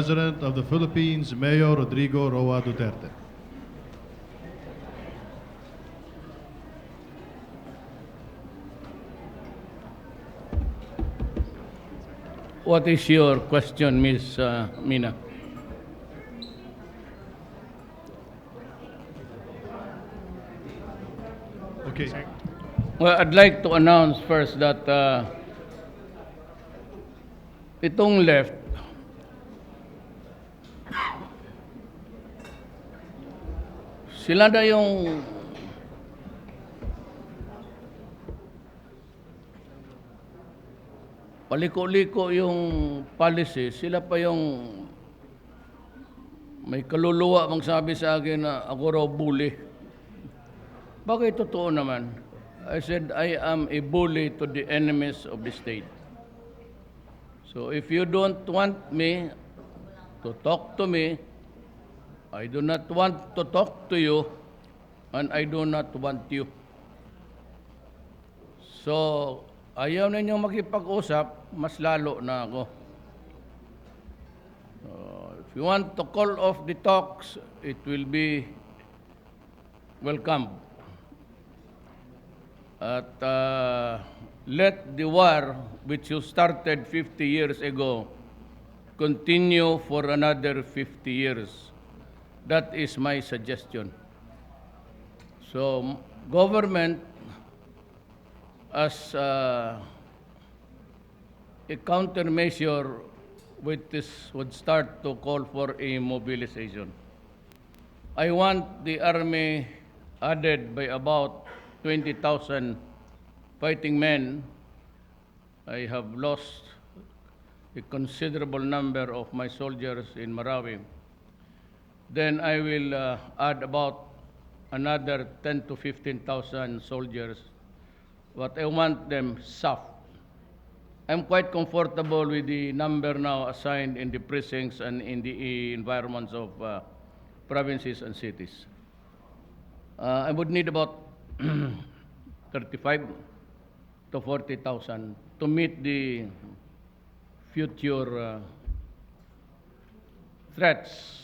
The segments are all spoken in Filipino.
President of the Philippines, Mayor Rodrigo Roa Duterte. What is your question, Ms. Mina? Okay. Well, I'd like to announce first that itong left, sila na yung paliko-liko yung policy, sila pa yung may kaluluwa magsabi sa akin na ako raw bully. Bakit totoo naman? I said, I am a bully to the enemies of the state. So if you don't want me to talk to me, I do not want to talk to you, and I do not want you. So, ayaw ninyong makipag-usap, mas lalo na ako. If you want to call off the talks, it will be welcome. At let the war which you started 50 years ago continue for another 50 years. That is my suggestion. So, government as a countermeasure with this would start to call for a mobilization. I want the army added by about 20,000 fighting men. I have lost a considerable number of my soldiers in Marawi. Then I will add about another 10 to 15,000 soldiers. But I want them soft. I'm quite comfortable with the number now assigned in the precincts and in the environments of provinces and cities. I would need about 35 to 40,000 to meet the future threats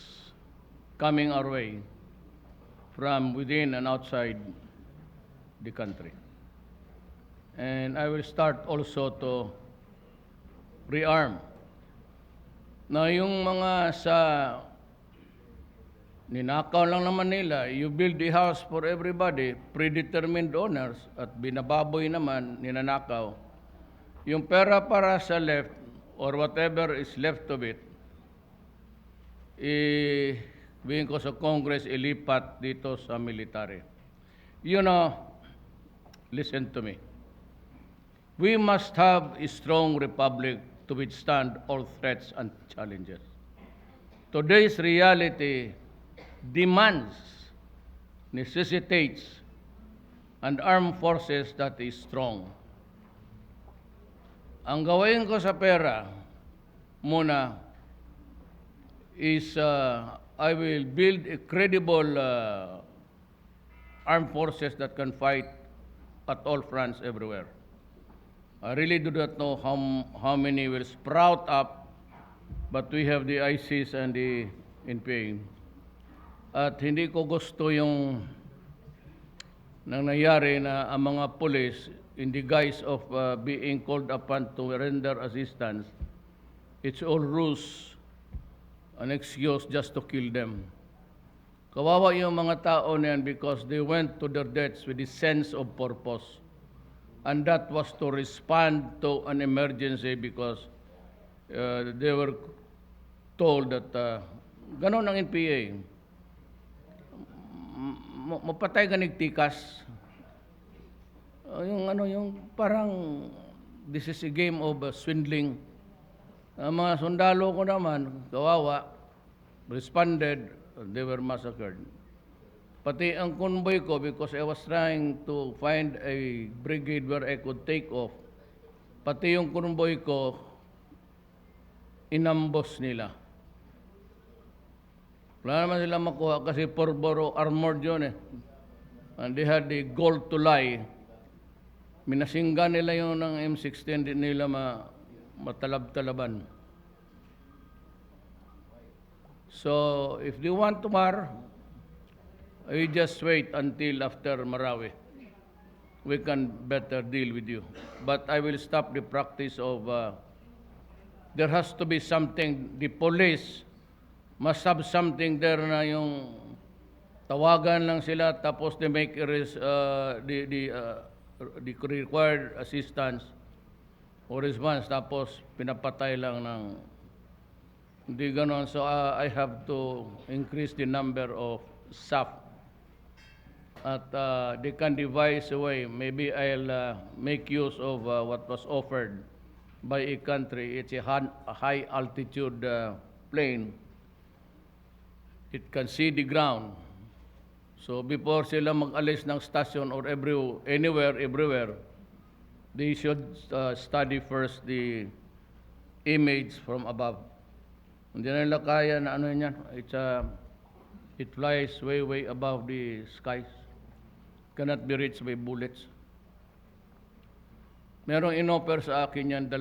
coming our way from within and outside the country. And I will start also to rearm. Na yung mga sa ninakaw lang naman nila, you build the house for everybody, predetermined owners, at binababoy naman, ninanakaw. Yung pera para sa left, or whatever is left of it, bigyan ko sa Congress, ilipat dito sa military. You know, listen to me. We must have a strong republic to withstand all threats and challenges. Today's reality demands, necessitates, an armed forces that is strong. Ang gawin ko sa pera muna is I will build a credible armed forces that can fight at all fronts everywhere. I really do not know how many will sprout up, but we have the ICs and the NPA. At hindi ko gusto yung nangyayari na ang mga police, in the guise of being called upon to render assistance, it's all ruse, an excuse just to kill them. Kawawa yung mga tao na yan because they went to their deaths with a sense of purpose. And that was to respond to an emergency because they were told that ganon ang NPA. Mapatay ka nigtikas. Yung parang this is a game of swindling. Ang mga sundalo ko naman, kawawa, responded, they were massacred. Pati ang convoy ko, because I was trying to find a brigade where I could take off, pati yung convoy ko, inambos nila. Wala naman sila makuha kasi Porboro armored yun eh. And they had the gold to lie. Minasinggan nila yung ng M16, hindi nila matalab-talaban. So if they want to mar, you just wait until after Marawi. We can better deal with you. But I will stop the practice of there has to be something. The police must have something there na yung tawagan lang sila tapos they make the required assistance or response tapos pinapatay lang ng hindi ganon. So I have to increase the number of staff at they can devise a way. Maybe I'll make use of what was offered by a country. It's a high altitude plane. It can see the ground. So before sila mag-alis ng station or everywhere, they should study first the image from above. Hindi na nila kaya na ano yan. It flies way above the skies. Cannot be reached by bullets. Merong inoffer sa akin yan, 2.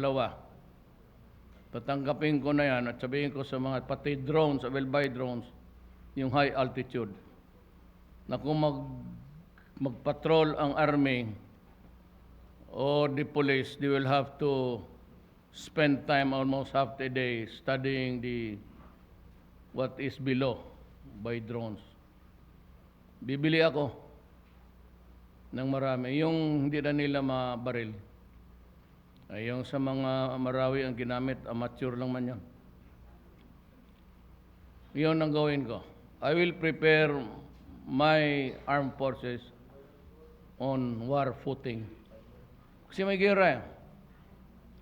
Tatanggapin ko na yan at sabihin ko sa mga pati drones, I will buy drones, yung high altitude. Na kung magpatrol ang army or the police, they will have to spend time almost half the day studying what is below by drones. Bibili ako ng marami. Yung hindi na nila mabaril. Ay, yung sa mga Marawi ang ginamit, amateur lang man yun. Yun ang gawin ko. I will prepare my armed forces on war footing. Kasi may gera eh.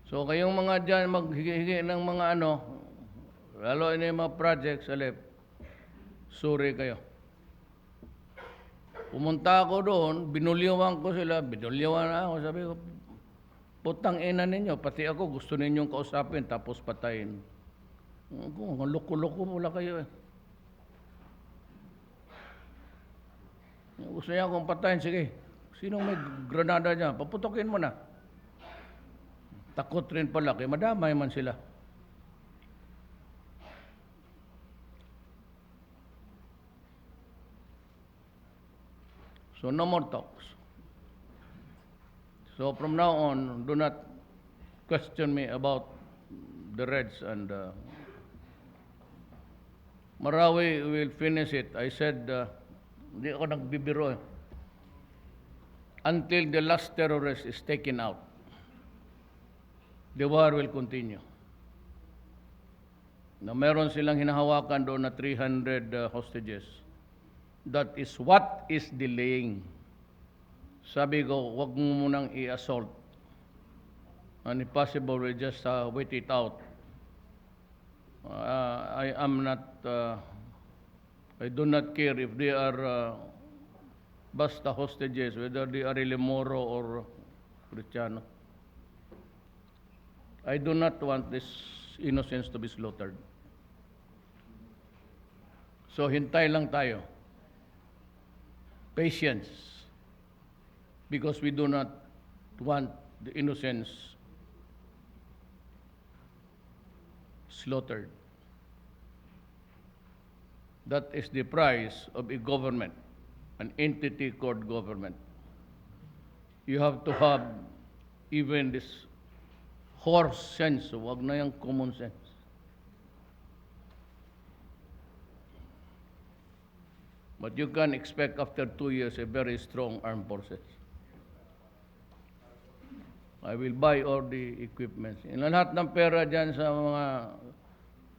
So kayong mga dyan maghigi ng mga lalo na yung mga projects, suri kayo. Pumunta ako doon, binulyawan ko sila, sabi ko, putang ina ninyo, pati ako gusto ninyong kausapin tapos patayin. Loko-loko mula kayo eh. Gusto niya akong patayin, sige. Sinong may granada niya? Paputokin mo na. Takot rin pala, kaya madamay man sila. So no more talks. So from now on, do not question me about the Reds and Marawi will finish it. I said, hindi ako nagbibiro eh. Until the last terrorist is taken out, the war will continue. Na meron silang hinahawakan doon na 300 hostages. That is what is delaying. Sabi ko, wag mo munang i-assault. And if possible, we just wait it out. I do not care if they are basta hostages, whether they are really Moro or Cristiano. I do not want this innocents to be slaughtered. So hintay lang tayo. Patience. Because we do not want the innocents slaughtered. That is the price of a government, an entity called government. You have to have even this horse sense, wag na yung common sense. But you can expect after 2 years a very strong armed forces. I will buy all the equipment. Lahat ng pera dyan sa mga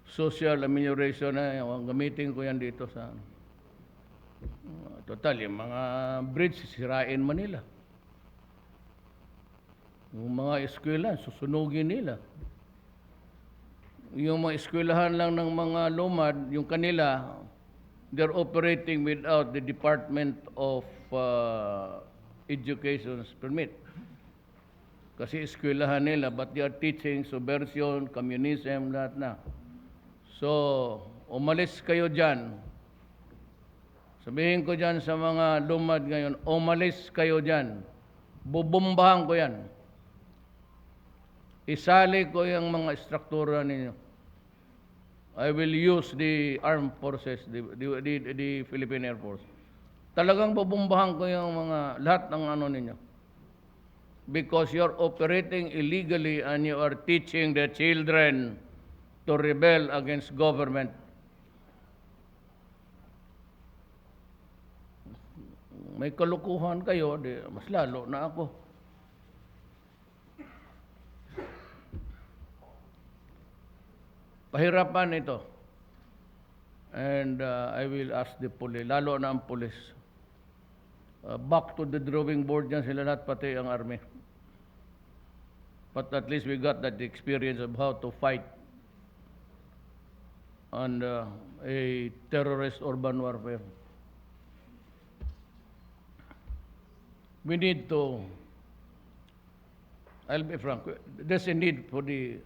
social amelioration na gamitin ko yan dito sa total, yung mga bridge sisirain Manila. Yung mga eskwela, susunugin nila. Yung mga eskwelahan lang ng mga lumad, yung kanila, they're operating without the Department of Education's permit. Kasi eskwelahan nila, but they are teaching subversion, communism, lahat na. So, umalis kayo dyan. Sabihin ko dyan sa mga lumad ngayon, umalis kayo dyan. Bubombahan ko yan. Isali ko yung mga struktura ninyo. I will use the armed forces, the Philippine Air Force. Talagang babombahan ko yung mga lahat ng ano ninyo. Because you're operating illegally and you are teaching the children to rebel against government. May kalukuhan kayo, di, mas lalo na ako. Pahirapan ito. And I will ask the police, lalo na ang police. Back to the drawing board yan sila lahat, pati ang army. But at least we got that experience of how to fight on a terrorist urban warfare. We need to, I'll be frank, there's a need for the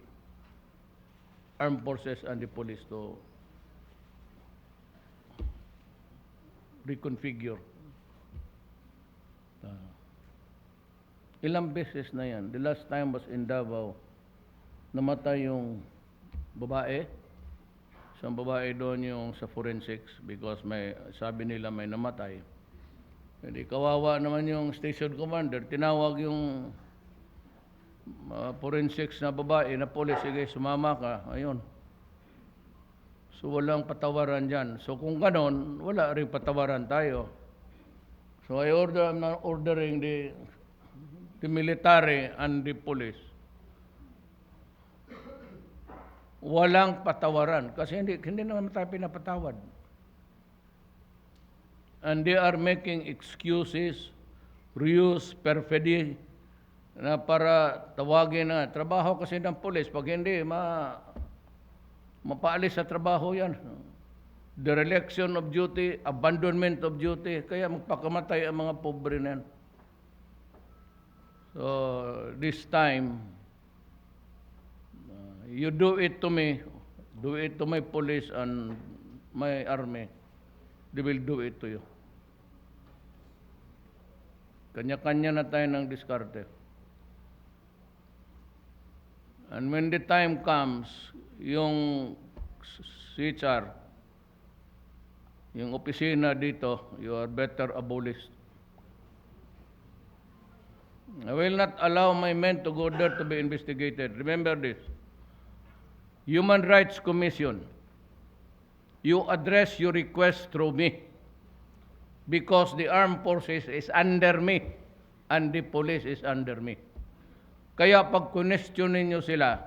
armed forces and the police to reconfigure. Ilang beses na yan. The last time was in Davao. Namatay yung babae. Isang babae doon yung sa forensics because may, sabi nila may namatay. Hindi, kawawa naman yung station commander. Tinawag yung forensics na babae na police, sige, sumama ka. Ayun. So walang patawaran dyan. So kung ganon, wala rin patawaran tayo. So I'm not ordering the military and the police. Walang patawaran kasi hindi naman tayo pinapatawad. And they are making excuses, ruse, perfidy, na para tawagin na trabaho kasi ng police. Pag hindi, mapaalis sa trabaho yan. Dereliction of duty, abandonment of duty, kaya magpakamatay ang mga pobre na yan. So, this time, you do it to me, do it to my police and my army, they will do it to you. Kanya-kanya na tayo ng diskarte. And when the time comes, yung CHR, yung opisina dito, you are better abolished. I will not allow my men to go there to be investigated. Remember this. Human Rights Commission, you address your request through me because the armed forces is under me and the police is under me. Kaya pag question ninyo sila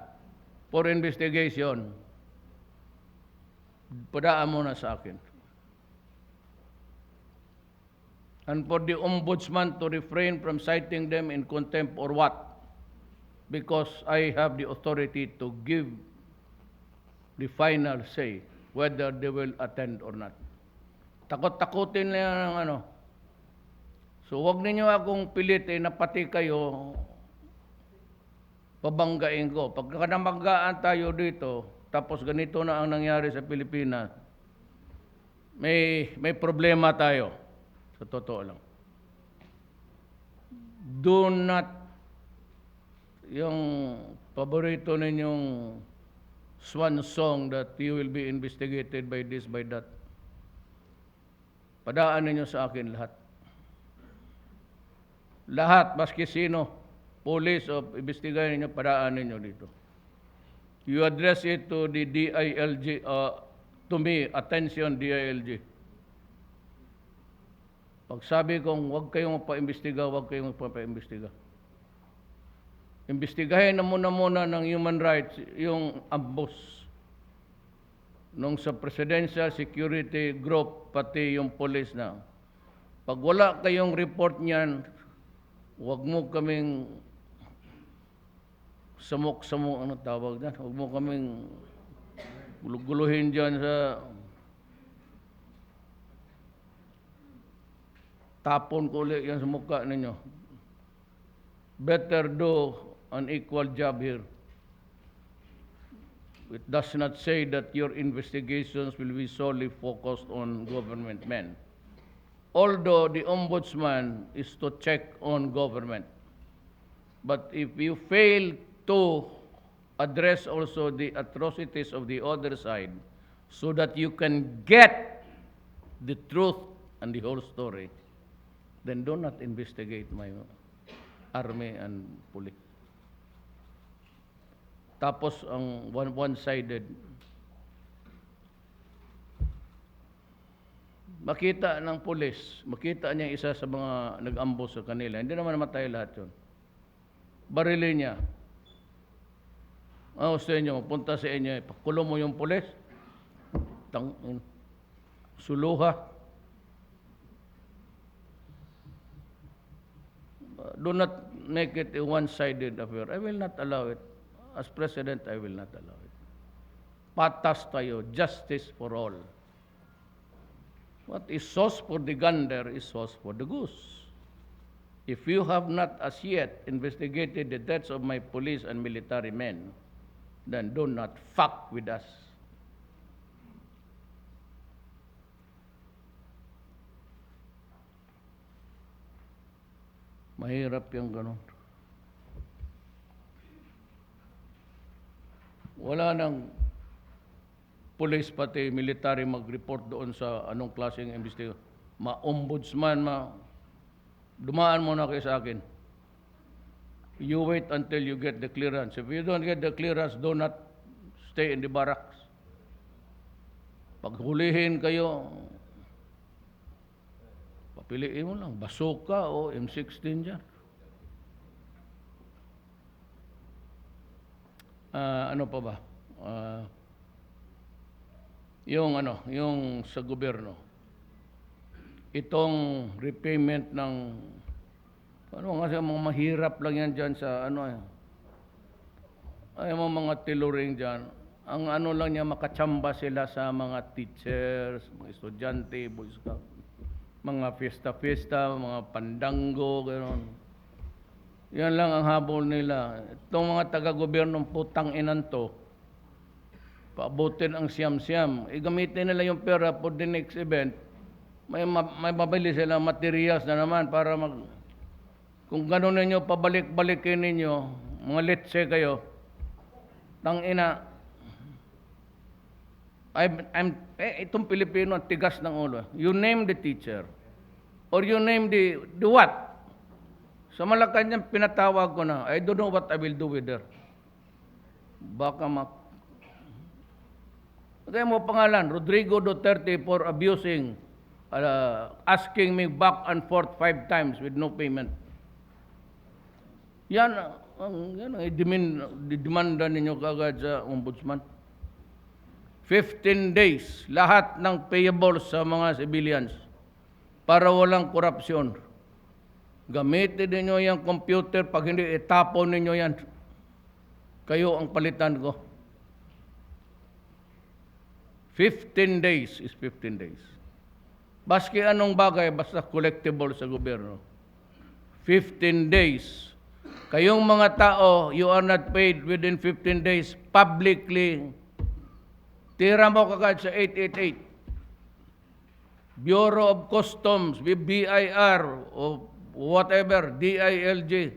for investigation, padaan mo na sa akin. And for the ombudsman to refrain from citing them in contempt or what? Because I have the authority to give the final say whether they will attend or not. Takot-takutin na yan ng ano. So wag ninyo akong pilitin na pati kayo pabanggain ko. Pag namanggaan tayo dito, tapos ganito na ang nangyari sa Pilipinas, may problema tayo. Sa totoo lang. Do not, yung paborito ninyong swan song that you will be investigated by this, by that. Padaan ninyo sa akin lahat. Lahat, maski sino, police o investigahan ninyo, padaan ninyo dito. You address it to the DILG, to me, attention DILG. Pag sabi kong huwag kayong magpa-imbestiga, huwag kayong magpa-imbestiga. Imbestigahin na muna ng human rights yung ambos nung sa Presidential Security Group, pati yung police na. Pag wala kayong report niyan, huwag mo kaming samok-samok, ano tawag dyan? Huwag mo kaming guluhin dyan sa tapon ko ulit yan sa mukha ninyo. Better do an equal job here. It does not say that your investigations will be solely focused on government men. Although the ombudsman is to check on government. But if you fail to address also the atrocities of the other side, so that you can get the truth and the whole story, then do not investigate my army and police. Tapos ang one-sided, makita ng pulis, makita niya isa sa mga nag-ambush sa kanila, hindi naman namatay lahat yun. Barili niya. Gusto niyo, punta sa inyo, pakulong mo yung pulis, suluha. Do not make it a one-sided affair. I will not allow it. As President, I will not allow it. Patas tayo, justice for all. What is sauce for the gander is sauce for the goose. If you have not as yet investigated the deaths of my police and military men, then do not fuck with us. Mahirap yung ganun. Wala nang police pati military mag-report doon sa anong klaseng investigation. Ma-ombudsman, dumaan mo na kayo sa akin. You wait until you get the clearance. If you don't get the clearance, do not stay in the barracks. Pag hulihin kayo, papiliin mo lang, bazooka o M16 dyan. Ano pa ba? Yung sa gobyerno. Itong repayment ng kasi mga mahirap lang yan dyan sa ay mga tiluring dyan. Ang lang niya, makachamba sila sa mga teachers, mga estudyante, boy scout, mga fiesta-fiesta, mga pandango, gano'n. Yan lang ang habol nila. Itong mga taga-gobyernong putang inan to, paabutin ang siyam-siyam. Gamitin nila yung pera for the next event. May mabili sila materials na naman para kung gano'n ninyo, pabalik-balikin ninyo, mga letse kayo, tangina, itong Pilipino, tigas ng ulo. You name the teacher, or you name the what? Sa Malacanang, pinatawag ko na, I don't know what I will do with her. Baka kaya mo pangalan, Rodrigo Duterte for abusing, asking me back and forth 5 times with no payment. Yan ang demanda ninyo kagad sa ombudsman. 15 days, lahat ng payables sa mga civilians para walang korupsyon. Gamitin ninyo yung computer, pag hindi, itapon ninyo yan. Kayo ang palitan ko. 15 days is 15 days. Baski anong bagay, basta collectible sa gobyerno. 15 days. Kayong mga tao, you are not paid within 15 days publicly. Tira mo kagad sa 888. Bureau of Customs, BIR, o whatever, DILG.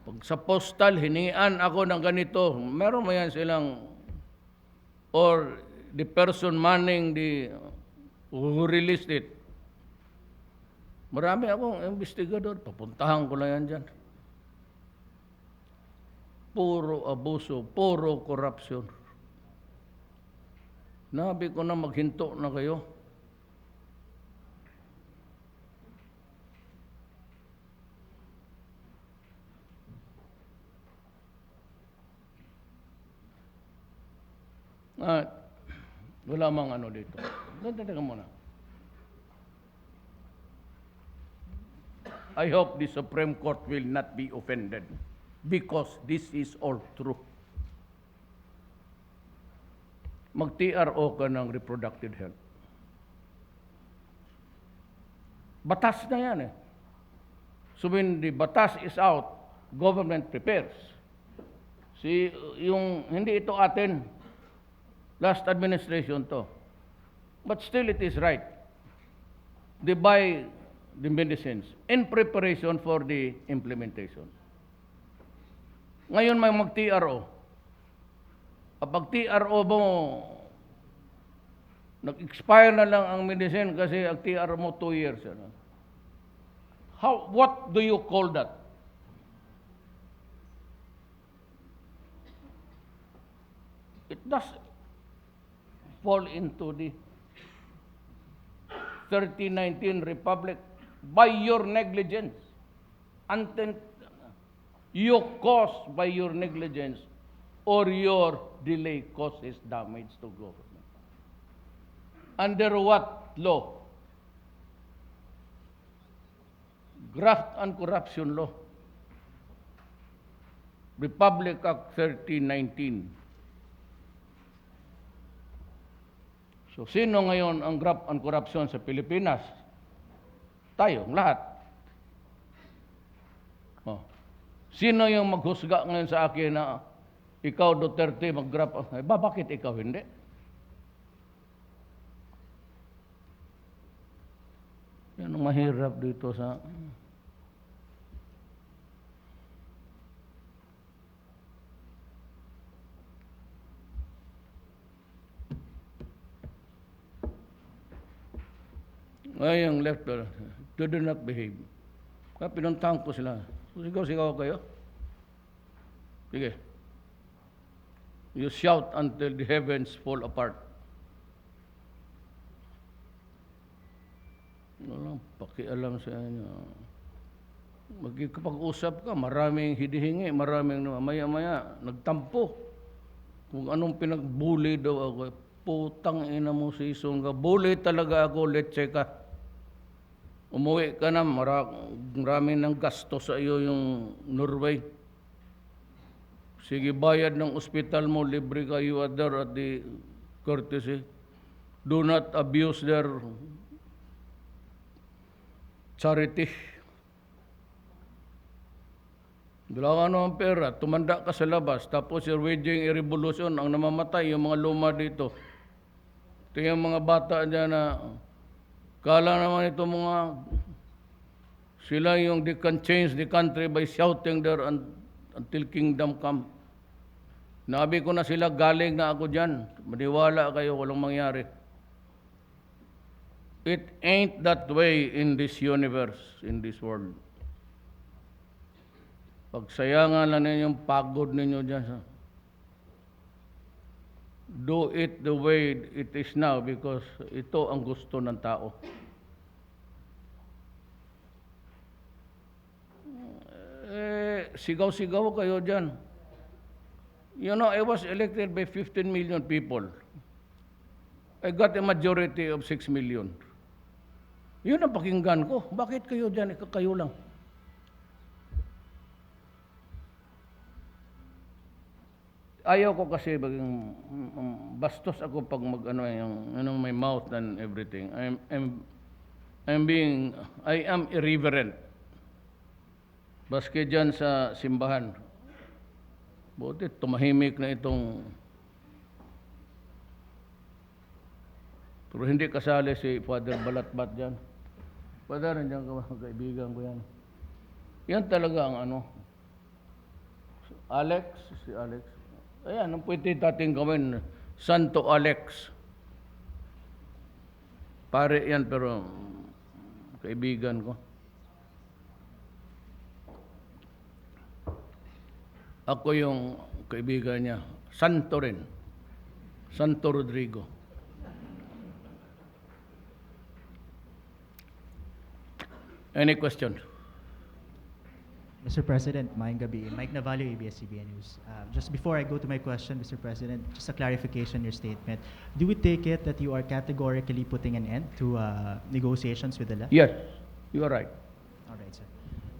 Pag sa postal, hinian ako ng ganito. Meron mo yan silang, or the person manning who released it. Marami akong investigador, papuntahan ko lang yan dyan. Puro abuso, puro korupsyon. Nabi ko na maghinto na kayo. Wala mang dito. Teka muna. I hope the Supreme Court will not be offended because this is all true. Mag-TRO ka ng reproductive health. Batas na yan eh. So when the batas is out, government prepares. Hindi ito atin. Last administration to. But still it is right. They buy the medicines in preparation for the implementation. Ngayon may mag-TRO. Kapag TRO mo, nag-expire na lang ang medicine kasi ang TRO mo 2 years. Ano? What do you call that? It does fall into the 3019 Republic by your negligence. You caused by your negligence or your delay causes damage to government. Under what law? Graft and Corruption Law. Republic Act 3019. So, sino ngayon ang graft and corruption sa Pilipinas? Tayong lahat. Oh. Sino yung maghusga ngayon sa akin na ikaw, Duterte, mag-graft? Bakit ikaw hindi? Yan ang mahirap dito sa... Ngayong left, do not behave. Kaya pinuntahan ko sila. Sigaw-sigaw kayo. Sige. You shout until the heavens fall apart. Walang pakialam sa inyo. Magkikapag-usap ka, maraming hidihingi, maraming maya-maya, nagtampo. Kung anong pinagbuli daw ako, putang ina mo si Isong ka. Bully talaga ako, let's ka. Umuwi ka na, marami ng gasto sa iyo yung Norway. Sige, bayad ng ospital mo, libre ka, you are there at the courtesy. Do not abuse their charity. Dalawa ang pera, tumanda ka sa labas, tapos you're waging a revolution, ang namamatay, yung mga luma dito. Ito yung mga bata dyan na, kala naman ito mga, sila yung they can change the country by shouting there until kingdom come. Nabi ko na sila, galing na ako dyan. Maniwala kayo, walang mangyari. It ain't that way in this universe, in this world. Pagsayangan lang ninyo yung pagod ninyo dyan. Do it the way it is now because ito ang gusto ng tao. Sigaw-sigaw kayo dyan. You know, I was elected by 15 million people. I got a majority of 6 million. Yun ang pakinggan ko. Bakit kayo dyan? Kayo lang. Ayaw ko kasi bastos ako pag yung my mouth and everything. I am irreverent. Baske dyan sa simbahan. Buti tumahimik na itong pero hindi kasali si Father Balatbat dyan. Father, nandiyan ka, kaibigan ko yan. Yan talaga ang si Alex. Ayan, ang pwede natin gawin, Santo Alex. Pare yan, pero kaibigan ko. Ako yung kaibigan niya. Santo rin. Santo Rodrigo. Any question? Mr. President, maayong gabi. Mike Navalio, ABS-CBN News. Just before I go to my question, Mr. President, just a clarification your statement. Do we take it that you are categorically putting an end to negotiations with the left? Yes, you are right. All right, sir.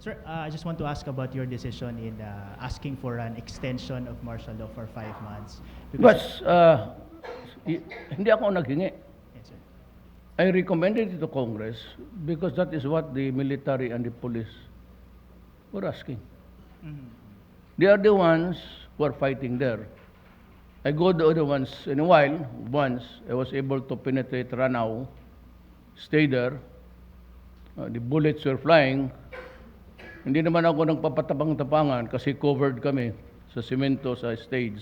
Sir, I just want to ask about your decision in asking for an extension of martial law for 5 months. Because, hindi ako naghingi. Yes, sir. I recommended it to Congress because that is what the military and the police were asking. Mm-hmm. They are the ones who are fighting there. I go the other ones in a while. Once I was able to penetrate Ranao, stay there. The bullets were flying. Hindi naman ako nagpapatapang-tapangan kasi covered kami sa semento sa stage.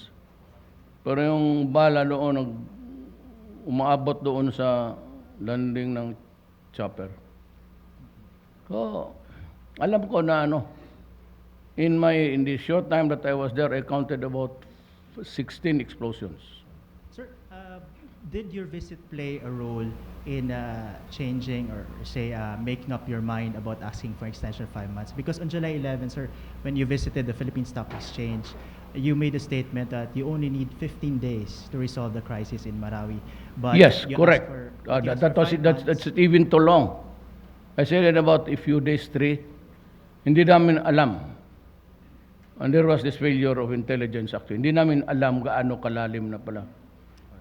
Pero yung bala doon, umaabot doon sa landing ng chopper. So, alam ko na in the short time that I was there, I counted about 16 explosions. Sir, did your visit play a role in changing or say making up your mind about asking for extension of 5 months? Because on July 11, sir, when you visited the Philippine Stock Exchange, you made a statement that you only need 15 days to resolve the crisis in Marawi. But Yes, you correct. asked for 5 That's months. even too long. I said in about a few days, 3. Hindi namin alam. And there was this failure of intelligence actually. Hindi namin alam gaano kalalim na pala.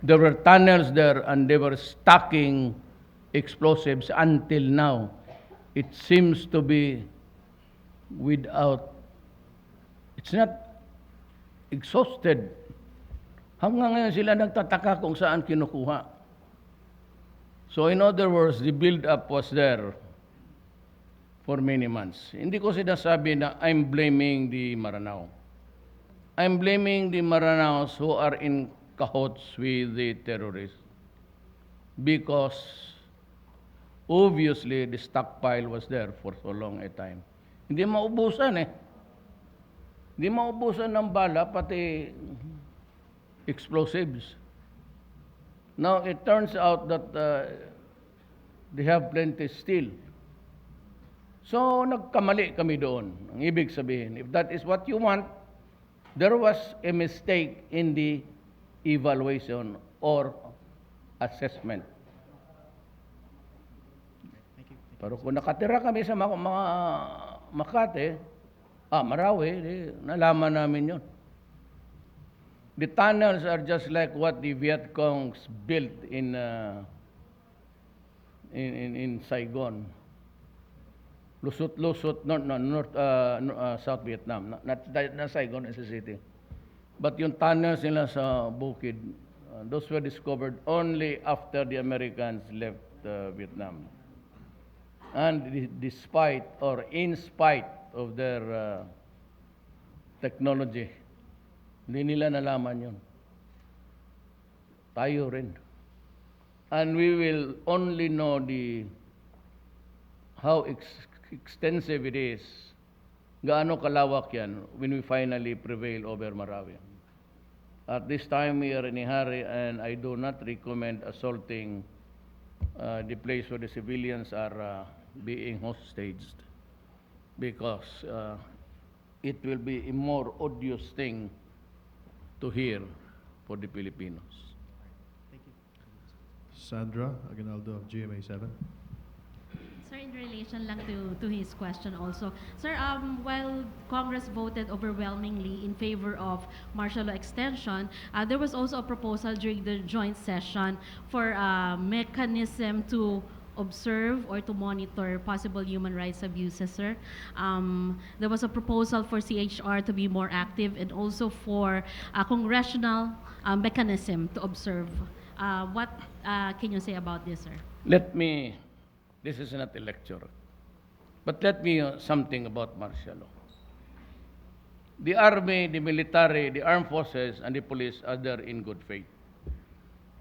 There were tunnels there and they were stacking explosives until now. It seems to be without, it's not exhausted. Hanggang ngayon sila nagtataka kung saan kinukuha. So in other words, the build-up was there for many months. Hindi ko sinasabi na I'm blaming the Maranao. I'm blaming the Maranaos who are in cahoots with the terrorists because obviously the stockpile was there for so long a time. Hindi maubusan eh. Hindi maubusan ng bala, pati explosives. Now, it turns out that they have plenty still. So, nagkamali kami doon. Ang ibig sabihin, if that is what you want, there was a mistake in the evaluation or assessment. Thank you. Pero kung nakatira kami sa mga Makati, Marawi, nalaman namin yun. The tunnels are just like what the Viet Congs built in Saigon. Lusot, South Vietnam, not Saigon as a city. But yung tunnels nila sa bukid, those were discovered only after the Americans left Vietnam. And despite or in spite of their technology, hindi nila nalaman yun. Tayo rin. And we will only know how extensive it is, gaano kalawak yan when we finally prevail over Marawi. At this time, we are in a hurry and I do not recommend assaulting the place where the civilians are being hostaged because it will be a more odious thing to hear for the Filipinos. Thank you. Sandra Aguinaldo of GMA7. Sir, in relation lang to his question also. Sir, while Congress voted overwhelmingly in favor of martial law extension, there was also a proposal during the joint session for a mechanism to observe or to monitor possible human rights abuses, sir. There was a proposal for CHR to be more active and also for a congressional mechanism to observe. What can you say about this, sir? This is not a lecture, but let me something about martial law. The army, the military, the armed forces, and the police are there in good faith.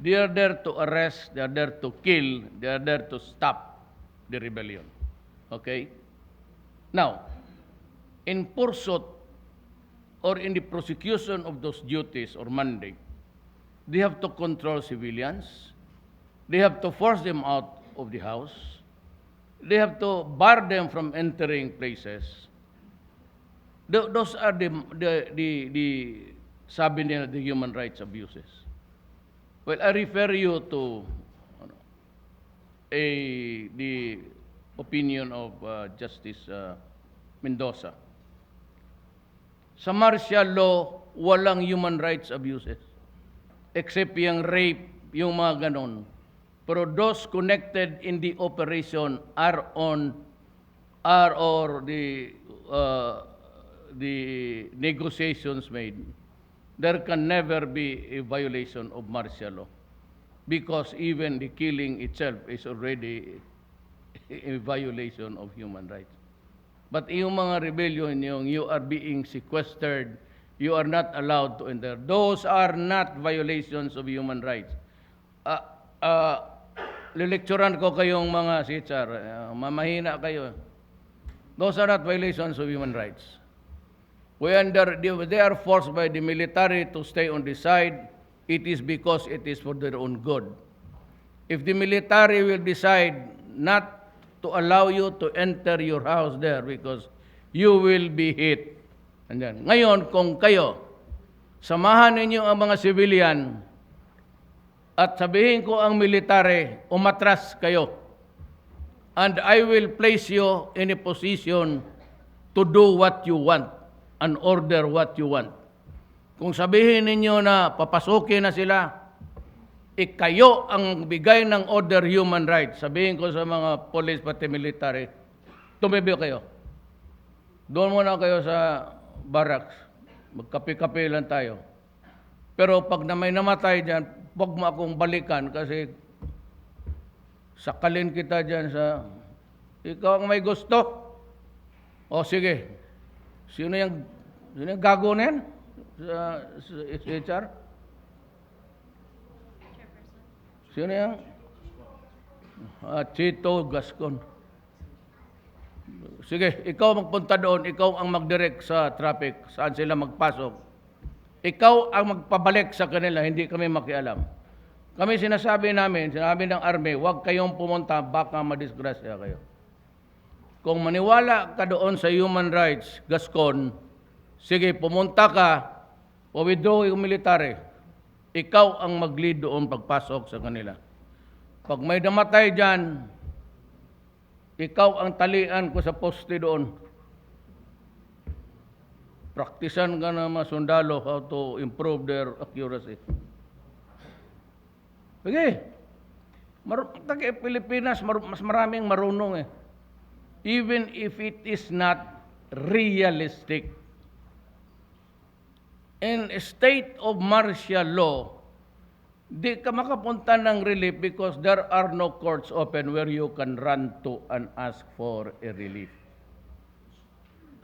They are there to arrest, they are there to kill, they are there to stop the rebellion. Okay? Now, in pursuit or in the prosecution of those duties or mandate, they have to control civilians, they have to force them out of the house, they have to bar them from entering places. Those are the sabi nila, the human rights abuses. Well, I refer you to the opinion of Justice Mendoza. Sa martial law, walang human rights abuses. Except yung rape, yung mga ganon. Pero those connected in the operation are the negotiations made. There can never be a violation of martial law because even the killing itself is already a violation of human rights. But yung mga rebellion, yung you are being sequestered, you are not allowed to enter. Those are not violations of human rights. Uh, uh, Lilekturan ko kayong mga sitsar, mamahina kayo. Those are not violations of human rights. They are forced by the military to stay on the side. It is because it is for their own good. If the military will decide not to allow you to enter your house there because you will be hit. Andyan. Ngayon, kung kayo, samahan ninyo ang mga civilian at sabihin ko ang military, umatras kayo. And I will place you in a position to do what you want and order what you want. Kung sabihin ninyo na papasukin na sila, kayo ang bigay ng order human rights. Sabihin ko sa mga police pati military, tumibig kayo. Doon muna kayo sa barracks. Magkape-kape lang tayo. Pero pag na may namatay dyan, huwag mo akong balikan kasi sakalin kita dyan sa ikaw ang may gusto. O sige, sino yung gago na yan? Sa HR? Sino yan? Chito Gascon. Sige, ikaw magpunta doon, ikaw ang mag-direct sa traffic, saan sila magpasok. Ikaw ang magpabalik sa kanila, hindi kami makialam. Kami sinasabi ng army, huwag kayong pumunta, baka madisgrasya kayo. Kung maniwala ka doon sa human rights, Gascon, sige, pumunta ka, withdraw yung military. Ikaw ang mag-lead doon pagpasok sa kanila. Pag may namatay dyan, ikaw ang talian ko sa poste doon. Praktisan ka na mga sundalo how to improve their accuracy. Okay. Pilipinas, mas maraming marunong eh. Even if it is not realistic. In a state of martial law, di ka makapunta ng relief because there are no courts open where you can run to and ask for a relief.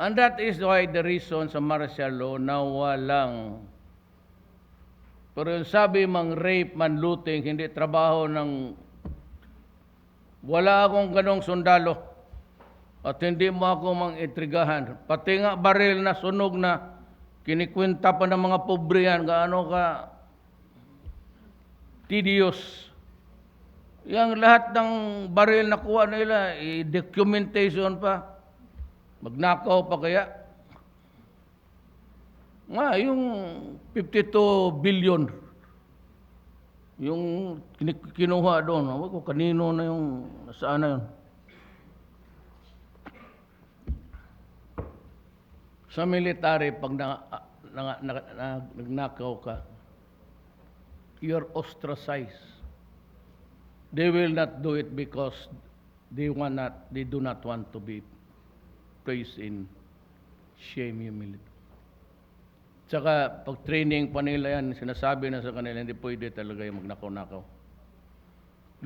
And that is why the reason sa martial law na walang. Pero yung sabi mang rape, man looting, hindi trabaho ng. Wala akong ganong sundalo. At hindi mo ako mang intrigahan. Pati nga baril na sunog na, kinikwenta pa ng mga pobre yan, gaano ka tedious. Yang lahat ng baril na kuha nila, documentation pa. Magnakaw pa kaya? Nga, yung 52 billion, yung kinuha doon, ko kanino na yung, saan na yun? Sa military, pag nagnakaw ka, you're ostracized. They will not do it because they do not want to be placed in shame, humility. Tsaka, pag training pa nila yan, sinasabi na sa kanila, hindi pwede talaga yung magnakaw-nakaw.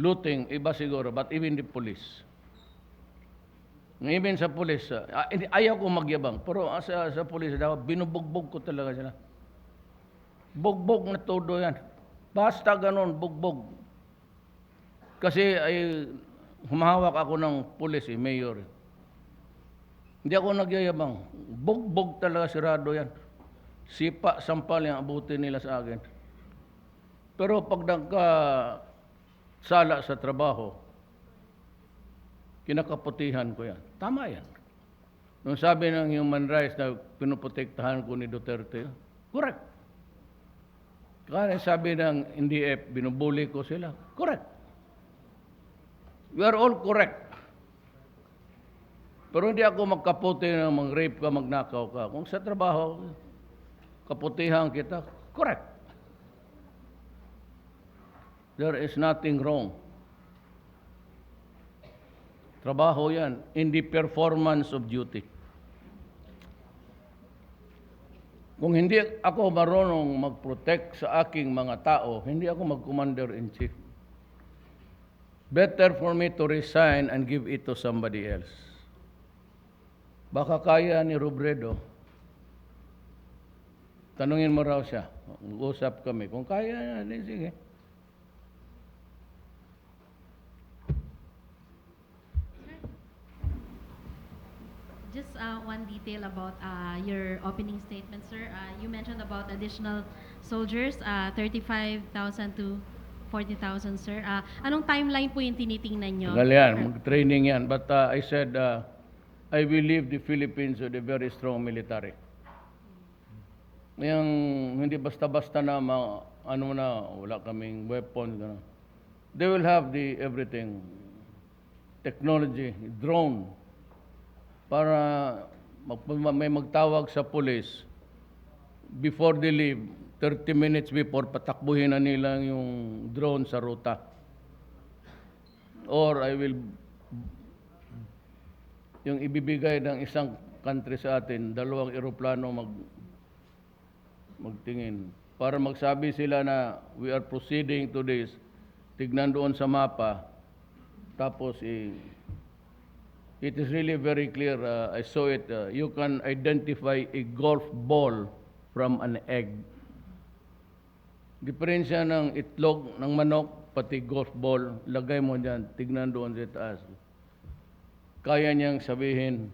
Looting, iba siguro, but even the police. Even sa police, ayaw ko magyabang, pero sa police, binubugbog ko talaga sila. Bugbog na todo yan. Basta ganon, bugbog. Kasi humahawak ako ng police, mayor. Hindi ako nagyayabang. Bugbog talaga, sirado yan. Sipa, sampal yung abutin nila sa akin. Pero pag nagkasala sa trabaho, kinakaputihan ko yan. Tama yan. Nung sabi ng human rights na pinuprotektahan ko ni Duterte, correct. Kaya sabi ng NDF, binubuli ko sila, correct. We are all correct. Pero hindi ako magkaputi na mag-rape ka, magnakaw ka. Kung sa trabaho, kaputihan kita, correct. There is nothing wrong. Trabaho yan, in the performance of duty. Kung hindi ako marunong mag-protect sa aking mga tao, hindi ako mag-commander-in-chief. Better for me to resign and give it to somebody else. Baka kaya ni Robredo. Tanungin mo raw siya. Usap kami. Kung kaya niya, sige. Just one detail about your opening statement, sir. You mentioned about additional soldiers, 35,000 to 40,000, sir. Anong timeline po yung tinitingnan nyo? Tagal yan, mag-training yan. But I said, I will leave the Philippines with a very strong military. Yung hindi basta-basta na, ano na, wala kaming weapons. Gano. They will have the everything, technology, drone, para may magtawag sa police before they leave, 30 minutes before, patakbuhin na nila yung drone sa ruta. Or I will, yung ibibigay ng isang country sa atin, 2 eroplano magtingin. Para magsabi sila na we are proceeding to this, tignan doon sa mapa, tapos it is really very clear, I saw it, you can identify a golf ball from an egg. Diferensya ng itlog ng manok, pati golf ball, lagay mo dyan, tignan doon sa taas. Kaya niyang sabihin,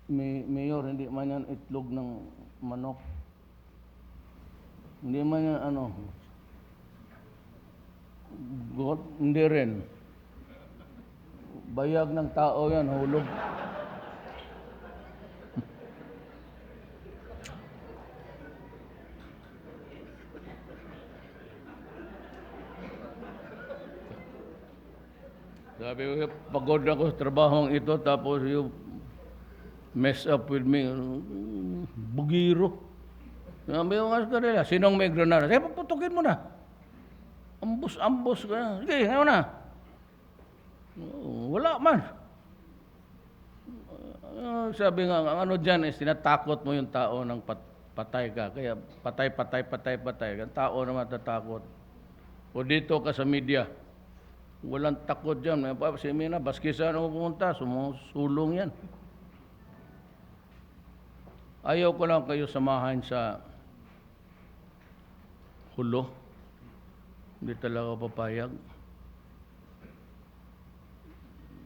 Mayor, hindi man yan itlog ng manok. Hindi man yan golf, hindi rin. Bayag ng tao yan, hulog. Sabi ko, pagod ako sa trabahong ito, tapos you mess up with me. Bugiro. Sabi ko nga sa kanila, sinong may granada? Sige, paputukin mo na. Ambus ka na. Sige, ngayon na. Wala man. Sabi nga, ano dyan is tinatakot mo yung tao ng patay ka. Kaya patay. Ang tao naman tatakot. O dito ka sa media. Walang takot dyan. Si Mina, baskisan ako pumunta. Sumusulong yan. Ayaw ko lang kayo samahan sa hulo. Hindi talaga papayag.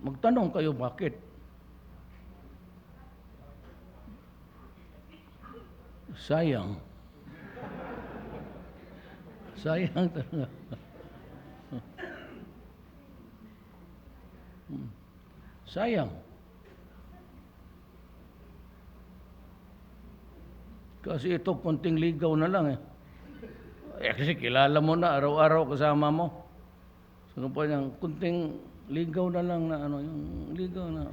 Magtanong kayo bakit. Sayang. Sayang talaga. Sayang. Kasi ito, konting ligaw na lang eh. Kasi kilala mo na, araw-araw kasama mo. So, pa niyang, konting ligaw na lang na yung ligaw na.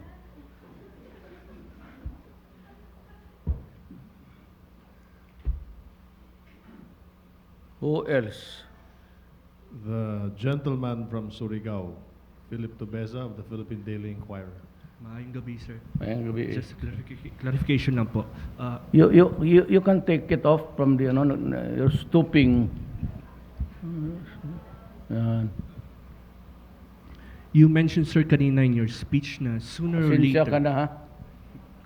Who else? The gentleman from Surigao, Philip Tobeza of the Philippine Daily Inquirer. Maayong gabi, sir. Ayan, gabi. Just clarification lang po. You can take it off from the, you're stooping. Yan. You mentioned, sir, kanina in your speech na sooner or Pasensya later... ka na ha.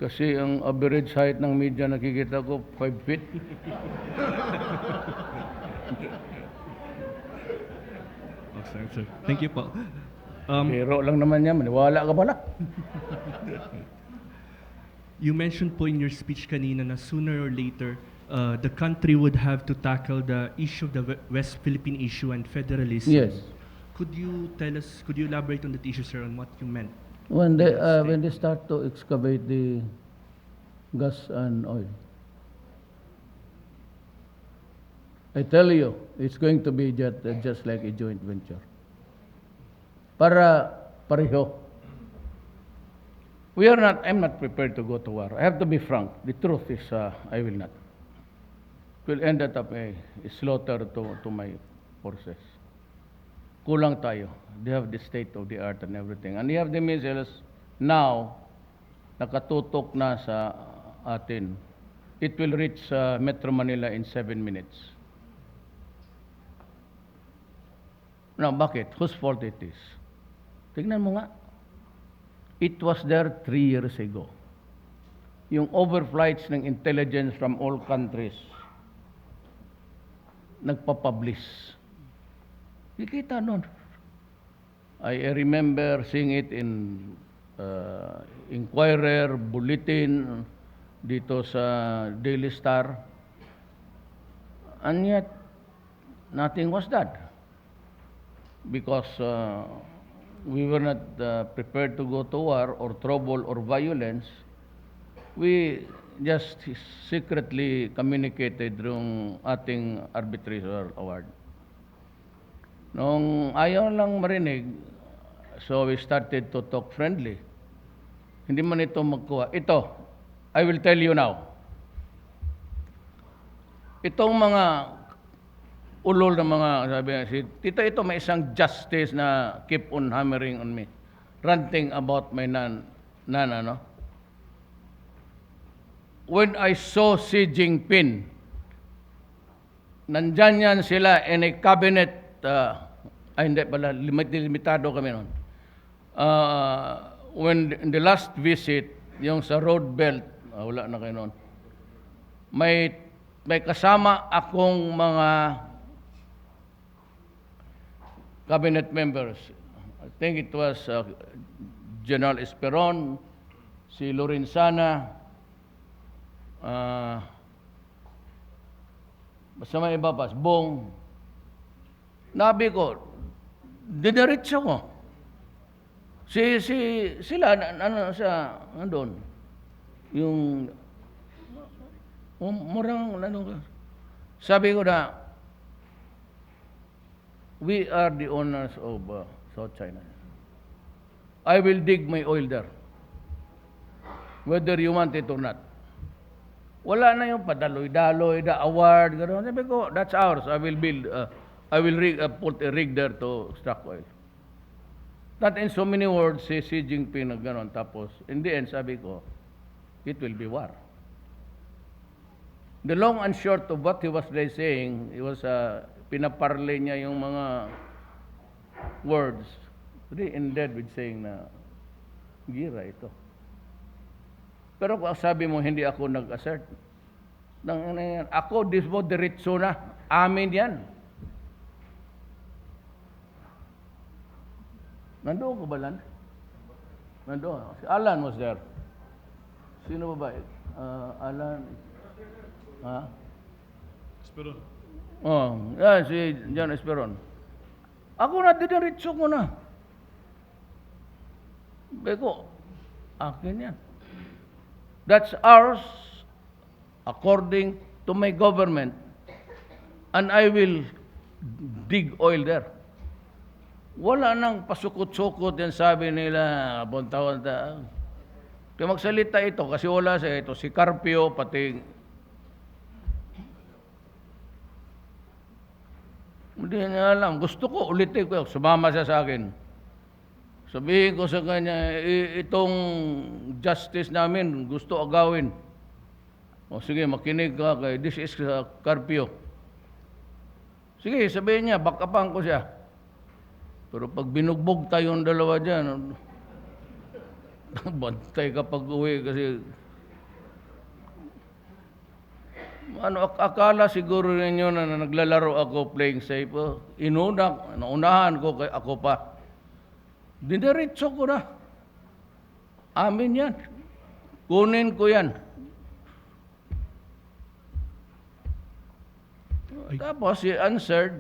Kasi ang average height ng media nakikita ko, 5 feet. Oh, sorry, sir. Thank you po. Pero lang naman yan, maniwala ka pala. You mentioned po in your speech kanina na sooner or later, the country would have to tackle the issue of the West Philippine issue and federalism. Yes. Could you elaborate on that issue, sir, on what you meant? When they start to excavate the gas and oil. I tell you, it's going to be just like a joint venture. Pareho. I'm not prepared to go to war. I have to be frank. The truth is, I will not. It will end up a slaughter to my forces. Kulang tayo. They have the state of the art and everything. And they have the missiles now, nakatutok na sa atin. It will reach Metro Manila in 7 minutes. Now, bakit? Whose fault it is? Tignan mo nga. It was there 3 years ago. yung overflights ng intelligence from all countries nagpapublish. Kikita nun. I remember seeing it in Inquirer, Bulletin, dito sa Daily Star. And yet, nothing was done. Because we were not prepared to go to war or trouble or violence. We just secretly communicated yung ating arbitration award. Nung ayaw lang marinig, so we started to talk friendly. Hindi man ito magkuha. Ito, I will tell you now. Itong mga ulol na mga, sabi nga, si Tito, ito may isang justice na keep on hammering on me. Ranting about my ano. When I saw Xi Jinping, nandyan yan sila in a cabinet, hindi pala, limitado kami noon. When in the last visit, yung sa road belt, wala na kayo noon, may kasama akong mga cabinet members. I think it was General Esperon, si Lorenzana, basta may iba pa, Bong. Nabi ko, diniritso ko. Sila, nandun. Yung, murang, sabi ko na, we are the owners of South China. I will dig my oil there. Whether you want it or not. Wala na yung padaloy-daloy, the award, gano'n. Sabi ko, that's ours. I will build, put a rig there to extract oil. Not in so many words, si Xi Jinping na gano'n. Tapos, in the end, sabi ko, it will be war. The long and short of what he was saying, it was, pinaparlay niya yung mga words. Really ended with saying na, gira ito. Pero kung sabi mo, hindi ako nag-assert. Ako, disbo, diretso na. Amin yan. Nandoon ko ba, Lan? Nandoon. Si Alan was there. Sino ba ba? Alan. Ha? Esperon. Oh, yan, si John Esperon. Ako na, diretso ko na. Beko, akin yan. That's ours according to my government. And I will dig oil there. Wala nang pasukot-sukot yan sabi nila, buntawan ta. Kaya magsalita ito kasi wala sa ito. Si Carpio, pati hindi niya alam. Gusto ko, ulitin ko. Sumama siya sa akin. Sabihin ko sa kanya, itong justice namin, gusto agawin. O sige, makinig ka kay this is Carpio. Sige, sabihin niya, backupan ko siya. Pero pag binugbog tayong dalawa dyan, bantay ka pag uwi kasi akala siguro ninyo na naglalaro ako playing safe. Naunahan ko kay ako pa. Diniritso ko na. Amin yan. Kunin ko yan. Tapos he answered,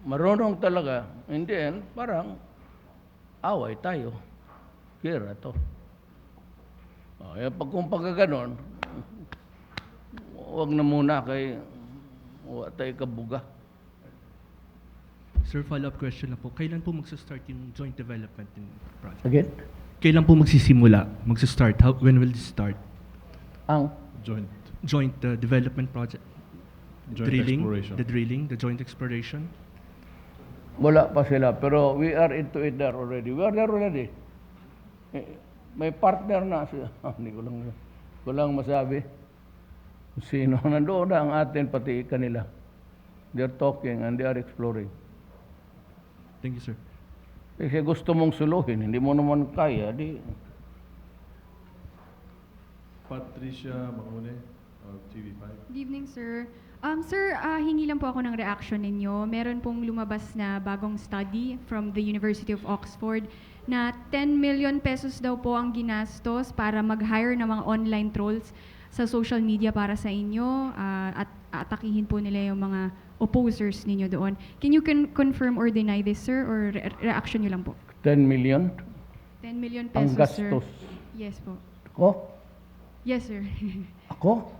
marunong talaga. In the end, parang away tayo. Kira to. Pag kung pagkaganon, huwag na muna kay huwag tayo kabuga. Sir, follow-up question na po. Kailan po magsa-start yung joint development project? Again? Kailan po magsisimula? Magsa-start? When will this start? Ang Joint development project? Joint exploration. The drilling, the joint exploration? wala pa sila. Pero we are into it there already. We are there already. May partner na siya. Hindi ko lang masabi. Sino nandoon na ang atin pati kanila. They're talking and they are exploring. Thank you, sir. Kasi gusto mong suluhin, hindi mo naman kaya, di Patricia Mangune of TV5. Good evening, sir. Sir, hingi lang po ako ng reaction ninyo. Meron pong lumabas na bagong study from the University of Oxford na 10 million pesos daw po ang ginastos para mag-hire ng mga online trolls sa social media para sa inyo at atakihin po nila yung mga opposers ninyo doon. Can you confirm or deny this, sir? Or reaction nyo lang po? 10 million 10 million ang pesos, sir. gastos. Yes po. Ako? Yes, sir. Ako?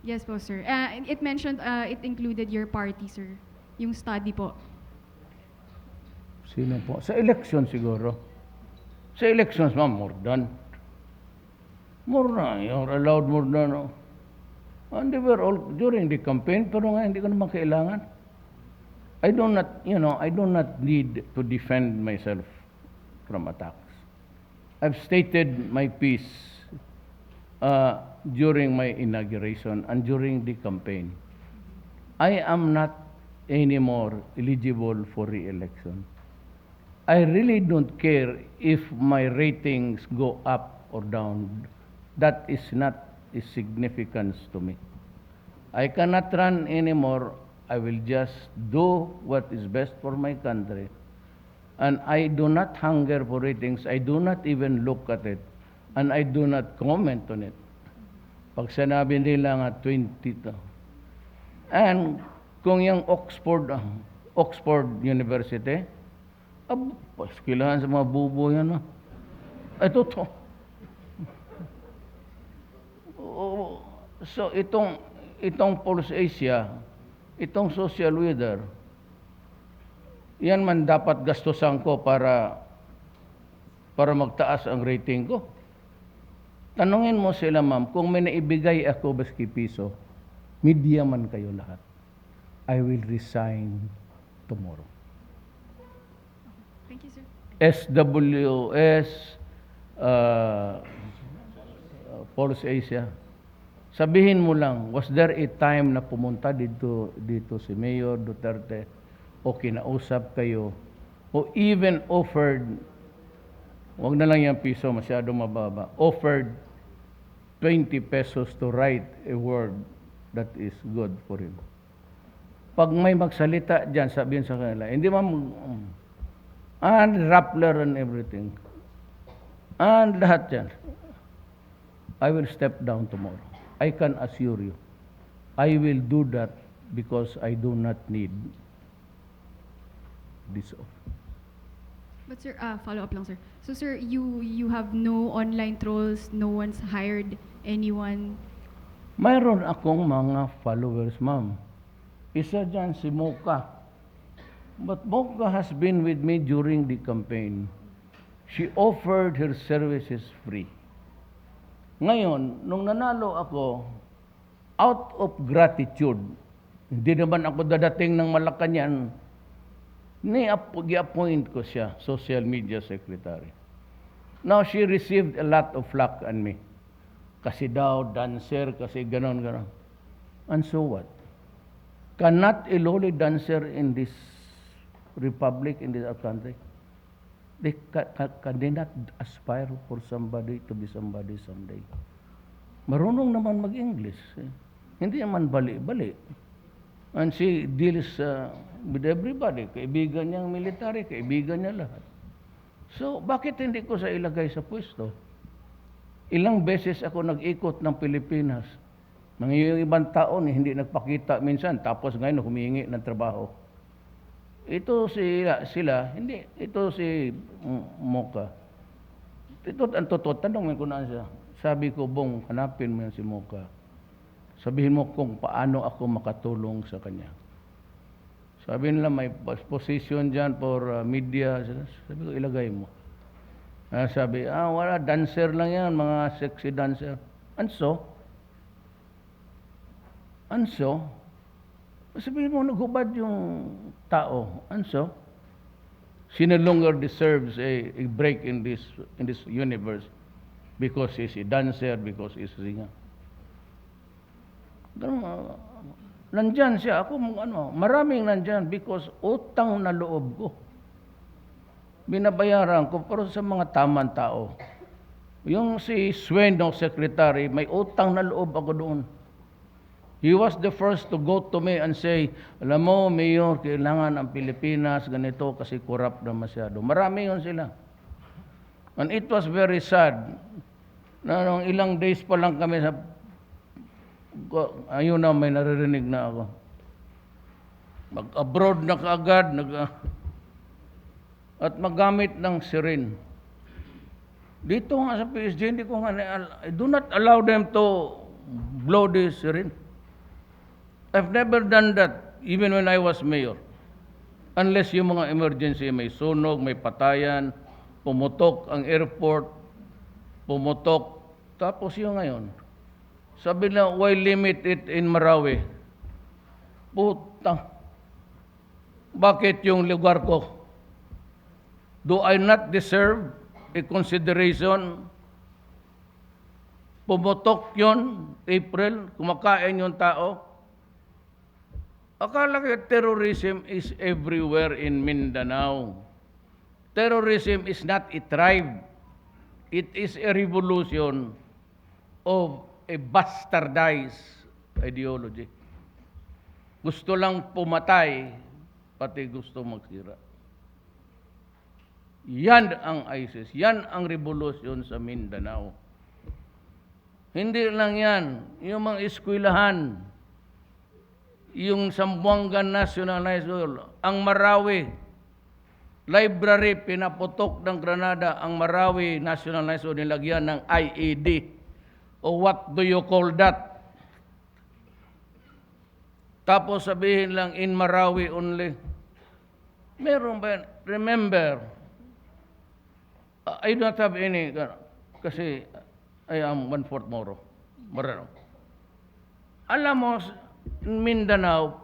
Yes po, sir. It mentioned, it included your party, sir. Yung study po. Sino po? Sa election siguro. Sa elections, ma'am, more than. More na. You're allowed more than. Oh. And they were all during the campaign, pero nga hindi ko naman kailangan. I do not need to defend myself from attacks. I've stated my piece during my inauguration and during the campaign. I am not anymore eligible for re-election. I really don't care if my ratings go up or down. That is not a significance to me. I cannot run anymore. I will just do what is best for my country. And I do not hunger for ratings. I do not even look at it. And I do not comment on it. Pag sinabi nila nga 20 to. And kung yung Oxford University, paskilahan sa mga bubo yan. Ay, totoo. So itong Pulse Asia, itong social weather, yan man dapat gastusan ko para magtaas ang rating ko. Tanungin mo sila, ma'am, kung may naibigay ako baski piso, media man kayo lahat, I will resign tomorrow. Thank you, sir. SWS, Pulse Asia, sabihin mo lang, was there a time na pumunta dito si Mayor Duterte o kinausap kayo o even offered, wag na lang yung piso, masyado mababa, offered 20 pesos to write a word that is good for him. Pag may magsalita dyan, sabihin sa kanila, hindi and Rappler and everything, and lahat yan, I will step down tomorrow. I can assure you, I will do that because I do not need this office. But sir, follow up lang, sir. So sir, you have no online trolls, no one's hired anyone. Mayroon akong mga followers, ma'am. Isa dyan si Mocha. But Mocha has been with me during the campaign. She offered her services free. Ngayon, nung nanalo ako, out of gratitude, hindi naman ako dadating ng Malacanang, i-appoint ko siya, social media secretary. Now, she received a lot of flack on me. Kasi daw, dancer, kasi ganon. And so what? Cannot a lowly dancer in this republic, in this country, they cannot aspire for somebody to be somebody someday. Marunong naman mag-English. Hindi naman bali-bali. And she deals with everybody. Kaibigan niyang military, kaibigan niya lahat. So, bakit hindi ko sa ilagay sa pwesto? Ilang beses ako nag-ikot ng Pilipinas. Mga ibang taon, hindi nagpakita minsan. Tapos ngayon, humihingi ng trabaho. Ito sila, hindi. Ito si Mocha. Ito ang totoo. Tanongin ko na siya. Sabi ko, Bong, hanapin mo yan si Mocha. Sabihin mo kung paano ako makatulong sa kanya. Sabi nila, may position dyan for media. Sabi ko, ilagay mo. Sabi, wala, dancer lang yan, mga sexy dancer. And so, sabihin mo, naghubad yung tao. And so, she no longer deserves a break in this universe because she's a dancer, because she's a singer. Nandyan siya. Ako, maraming nandyan because utang na loob ko. Binabayaran ko, pero sa mga tamang tao. Yung si Swen, no, secretary, may utang na loob ako doon. He was the first to go to me and say, alam mo, Mayor, kailangan ang Pilipinas ganito kasi corrupt na masyado. Marami yun sila. And it was very sad na nung ilang days pa lang kami sa ayun na, may naririnig na ako. Mag-abroad na kaagad, at magamit ng sirin. Dito nga sa PSG, hindi ko nga, I do not allow them to blow the sirin. I've never done that, even when I was mayor. Unless yung mga emergency, may sunog, may patayan, pumutok ang airport, pumutok. Tapos yung ngayon, sabi na, why limit it in Marawi? Putang. Bakit yung lugar ko? Do I not deserve a consideration? Pumutok yon April, kumakain yung tao. Akala ko terrorism is everywhere in Mindanao. Terrorism is not a tribe. It is a revolution of a bastardized ideology. Gusto lang pumatay, pati gusto magsira. Yan ang ISIS. Yan ang revolusyon sa Mindanao. Hindi lang yan. Yung mga eskwelahan, yung Zamboanga National High School, ang Marawi, library, pinaputok ng Granada, ang Marawi National High School, nilagyan ng IED. O what do you call that? Tapos sabihin lang, in Marawi only. Meron ba yan? Remember, I don't have any, kasi I am 1/4 Moro. Marano. Alam mo, Mindanao,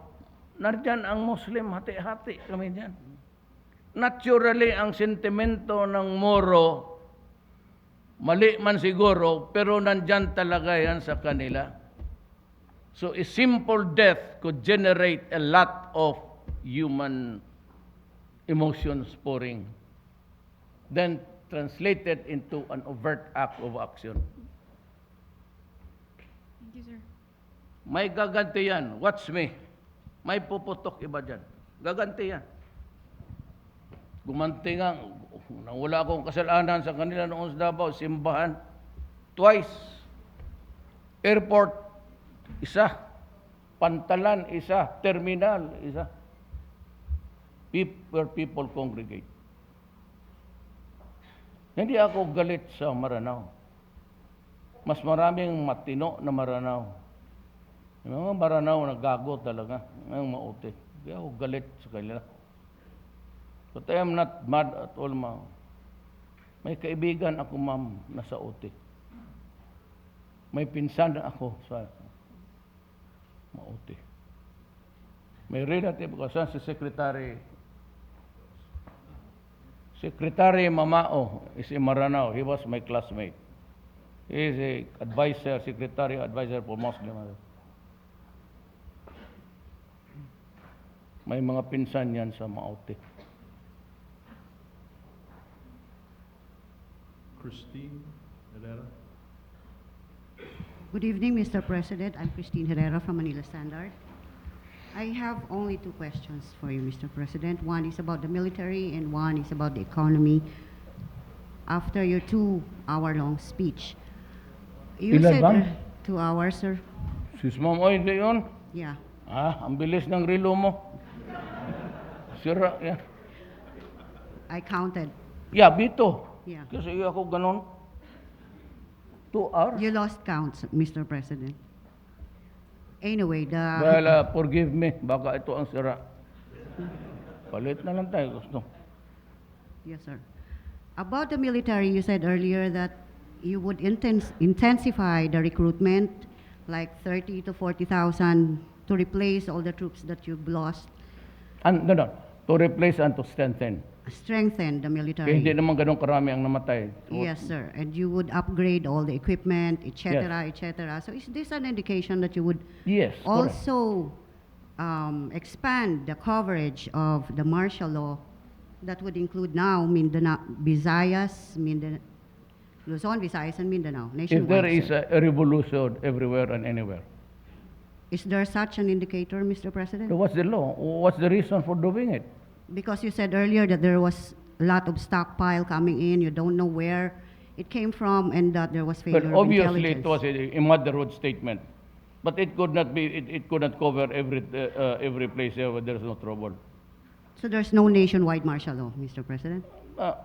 nandyan ang Muslim, hati-hati kami dyan. Naturally, ang sentimento ng Moro, mali man siguro, pero nandyan talaga yan sa kanila. So a simple death could generate a lot of human emotions pouring. Then translated into an overt act of action. Thank you, sir. May gaganti yan. Watch me. May puputok iba dyan. Gaganti yan. Gumanti nga, wala akong kasalanan sa kanila noon sa Davao, simbahan. Twice. Airport, isa. Pantalan, isa. Terminal, isa. Where people congregate. Hindi ako galit sa Maranao. Mas maraming matino na Maranao. Yung mga Maranao na gago talaga, ang mauti. Kaya ako galit sa kanila. But I am not mad at all, ma'am. May kaibigan ako, ma'am, na sa uti. May pinsan ako sa mauti. May relative ko sa Secretary Mamao is in Maranao. He was my classmate. He is a advisor, secretary advisor for Muslim. May mga pinsan yan sa Maute. Christine Herrera. Good evening, Mr. President. I'm Christine Herrera from Manila Standard. I have only two questions for you, Mr. President. One is about the military and one is about the economy. After your 2-hour-long speech, you Ilan said ba? 2 hours, sir. Sis Ma'am, oy, hindi yun. Yeah. Ang bilis ng relo mo. Sira, yan. I counted. Yeah, bito. Yeah. Kasi ako ganon. 2 hours. You lost count, Mr. President. Anyway, Well, forgive me. Baka ito ang sira. Palit na lang tayo. Gusto. Yes, sir. About the military, you said earlier that you would intensify the recruitment, like 30 to 40,000 to replace all the troops that you've lost, No. To replace and to strengthen. strengthen the Kaya military. hindi naman ganun karami ang namatay. Yes, sir. And you would upgrade all the equipment, etc., etc. So is this an indication that you would Yes, correct. also expand the coverage of the martial law that would include now Mindanao, Visayas, Luzon, Visayas, and Mindanao, If nationwide. there is sir. a revolution everywhere and anywhere. Is there such an indicator, Mr. President? So what's the law? What's the reason for doing it? Because you said earlier that there was a lot of stockpile coming in, you don't know where it came from, and that there was failure Well, of obviously intelligence. it was a motherhood statement, but it could not be. It could not cover every place where there's no trouble. So there's no nationwide martial law, Mr. President?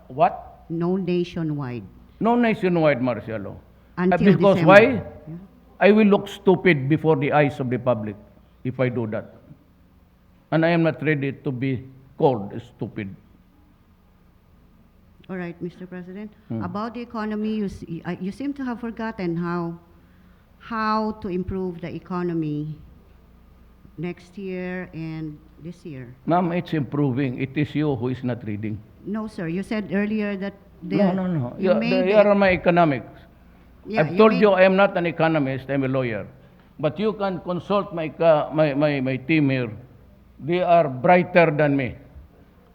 What? No nationwide. No nationwide martial law. Until Because December. why? Yeah. I will look stupid before the eyes of the public if I do that. And I am not ready to be called stupid. All right, Mr. President. Hmm. About the economy, you seem to have forgotten how to improve the economy next year and this year. Ma'am, it's improving. It is you who is not reading. No, sir. You said earlier that No. You You are my economics. yeah, I've told made- you I am not an economist, I'm a lawyer. But you can consult my team here. They are brighter than me.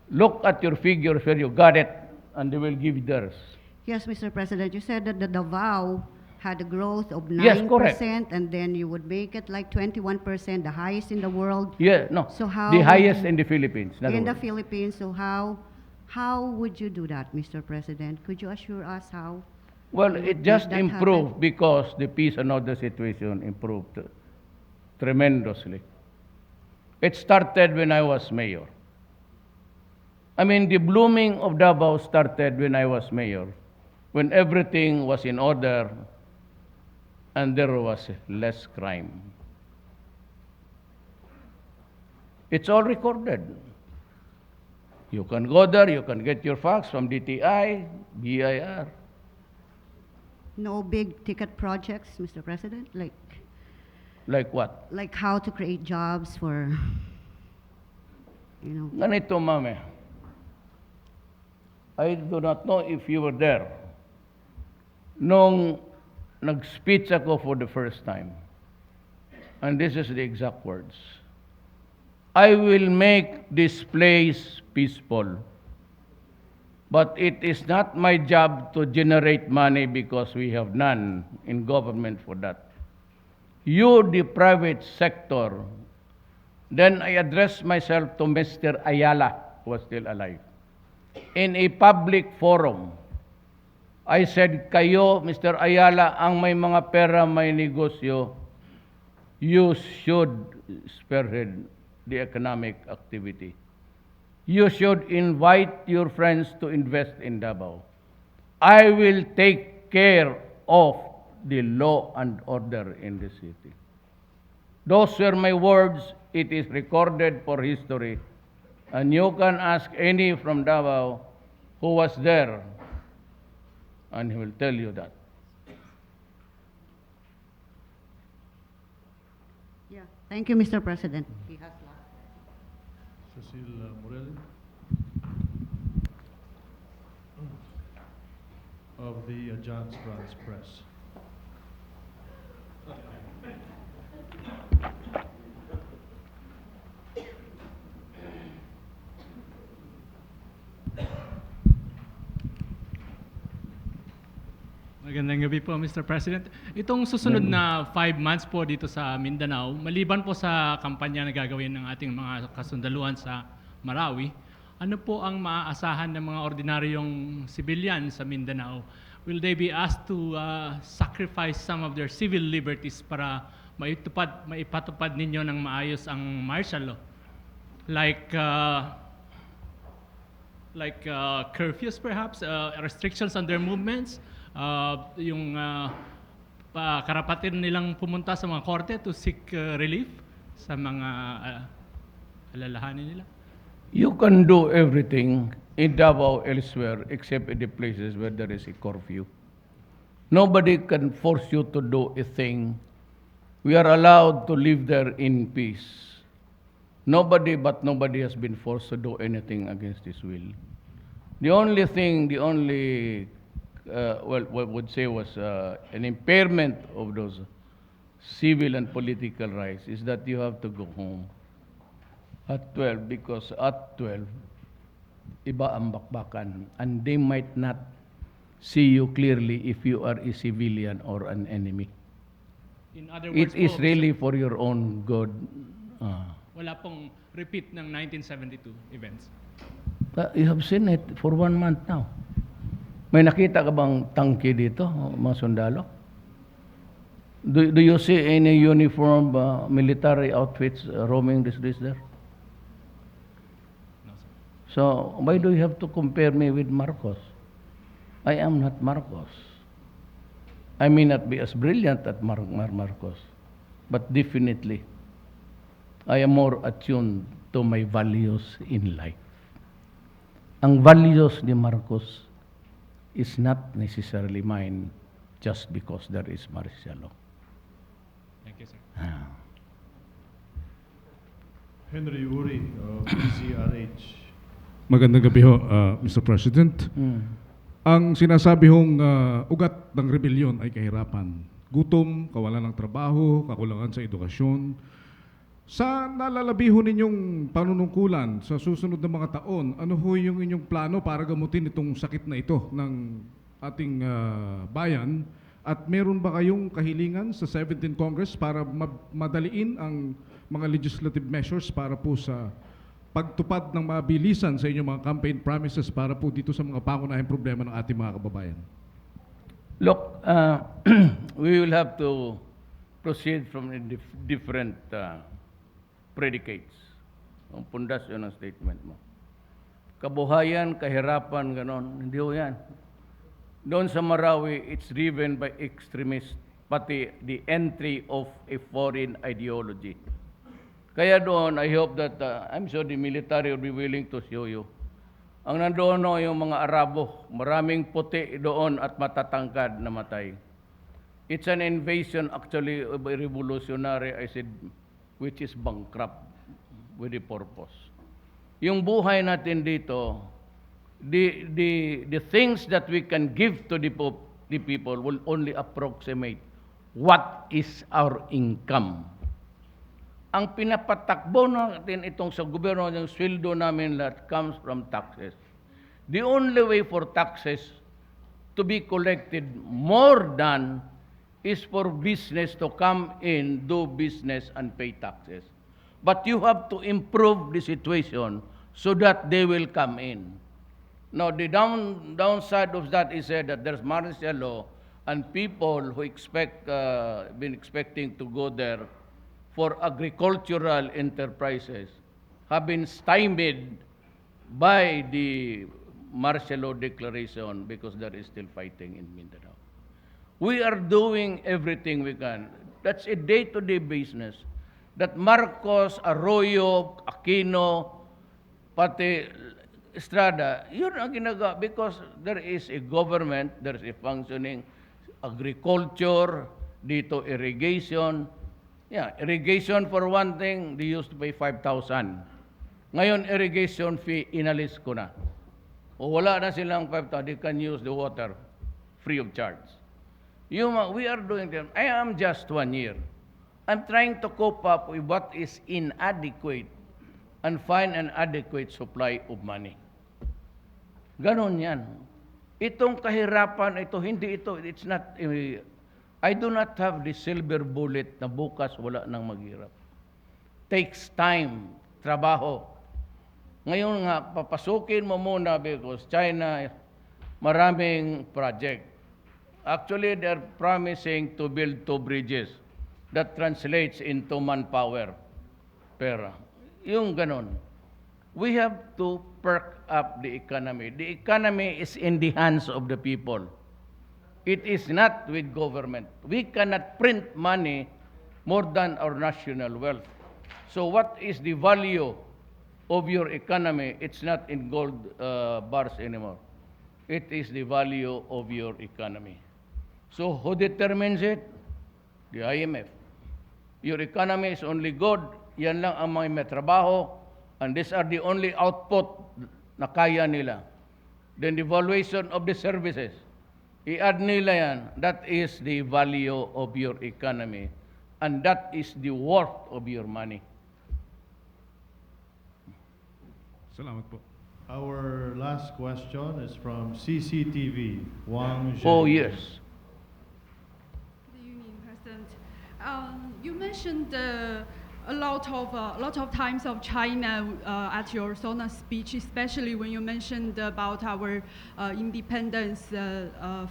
Look at your figures where you got it, and they will give you theirs. Yes, Mr. President. You said that the Davao had a growth of 9%, Yes, correct. and then you would make it like 21%, the highest in the world. Yeah, no. So how the would highest you- in the Philippines. in other In the words. Philippines, so how would you do that, Mr. President? Could you assure us how? Well, you it would just make that improved happen? because the peace and order situation improved tremendously. It started when I was mayor. I mean, the blooming of Davao started when I was mayor, when everything was in order and there was less crime. It's all recorded. You can go there, you can get your facts from DTI, BIR. No big ticket projects, Mr. President, Like what? like how to create jobs for, Ganito, mame. I do not know if you were there. Nung nag-speech ako for the first time, and this is the exact words, I will make this place peaceful, but it is not my job to generate money because we have none in government for that. You, the private sector. Then I addressed myself to Mr. Ayala, who was still alive. In a public forum, I said, kayo, Mr. Ayala, ang may mga pera, may negosyo, you should spearhead the economic activity. You should invite your friends to invest in Davao. I will take care of the law and order in the city. Those were my words. It is recorded for history. And you can ask any from Davao who was there, and he will tell you that. Yeah. Thank you, Mr. President. He has last. Cecile Morelli of the Johns France Press. Magandang gabi po, Mr. President. Itong susunod na 5 months po dito sa Mindanao, maliban po sa kampanya na gagawin ng ating mga kasundaluhan sa Marawi, ano po ang maaasahan ng mga ordinaryong civilian sa Mindanao? Will they be asked to sacrifice some of their civil liberties para maipatupad ninyo ng maayos ang martial law? Like curfews perhaps, restrictions on their movements, yung karapatan nilang pumunta sa mga korte to seek relief sa mga alalahanin nila. You can do everything in Davao elsewhere except in the places where there is a curfew. Nobody can force you to do a thing. We are allowed to live there in peace. Nobody has been forced to do anything against his will. The only thing, what would say was an impairment of those civil and political rights is that you have to go home at 12 because at 12, iba ang bakbakan and they might not see you clearly if you are a civilian or an enemy. In other words It is po, really for your own good. wala pong repeat ng 1972 events. You have seen it for 1 month now. May nakita ka bang tangke dito, mga sundalo? Do you see any uniform military outfits roaming the streets there? No, sir. So why do you have to compare me with Marcos? I am not Marcos. I may not be as brilliant as Marcos, but definitely I am more attuned to my values in life. Ang values ni Marcos is not necessarily mine just because there is martial law. Thank you, sir. Henry Uri of PCRH. Magandang gabi ho, Mr. President. Ang sinasabi hong ugat ng rebellion ay kahirapan. Gutom, kawalan ng trabaho, kakulangan sa edukasyon. Sa nalalabi ho ninyong panunungkulan sa susunod na mga taon, ano ho yung inyong plano para gamutin itong sakit na ito ng ating bayan? At meron ba kayong kahilingan sa 17th Congress para madaliin ang mga legislative measures para po sa pagtupad ng mabilisan sa inyong mga campaign promises para po dito sa mga pangunahing problema ng ating mga kababayan? Look, we will have to proceed from different predicates. Ang pundasyon ng statement mo. Kabuhayan, kahirapan, ganon. Hindi ho yan. Doon sa Marawi, it's driven by extremists, pati the entry of a foreign ideology. Kaya doon, I hope that, I'm sure the military will be willing to show you. Ang nandoon no, yung mga Arabo, maraming puti doon at matatangkad na matay. It's an invasion actually of a revolutionary, I said, which is bankrupt with a purpose. Yung buhay natin dito, the things that we can give to the people will only approximate what is our income. Ang pinapatakbo natin itong sa gobyerno, yung sweldo namin that comes from taxes. The only way for taxes to be collected more than is for business to come in, do business, and pay taxes. But you have to improve the situation so that they will come in. Now, the downside of that is said that there's martial law, and people who been expecting to go there for agricultural enterprises have been stymied by the martial law declaration because there is still fighting in Mindanao. We are doing everything we can. That's a day-to-day business. That Marcos, Arroyo, Aquino, pati Estrada, yun ang ginagawa because there is a government, there is a functioning agriculture, dito irrigation. Yeah, irrigation for one thing, they used to pay 5,000. Ngayon, irrigation fee, inalis ko na. O wala na silang 5,000, they can use the water free of charge. We are doing them. I am just 1 year. I'm trying to cope up with what is inadequate and find an adequate supply of money. Ganon yan. Itong kahirapan, it's not, I do not have the silver bullet na bukas wala nang maghirap. Takes time, trabaho. Ngayon nga, papasukin mo muna because China, maraming project. Actually, they're promising to build 2 bridges. That translates into manpower. Pero, yung ganon. We have to perk up the economy. The economy is in the hands of the people. It is not with government. We cannot print money more than our national wealth. So what is the value of your economy? It's not in gold bars anymore. It is the value of your economy. So who determines it? The IMF. Your economy is only good. Yan lang ang mga may trabaho. And these are the only output na kaya nila. Then the valuation of the services. I-add nila yan. That is the value of your economy. And that is the worth of your money. Salamat po. Our last question is from CCTV, Wang Zheng. Oh, yes. Good evening, President. You mentioned a lot of times of China at your SONA speech, especially when you mentioned about our independence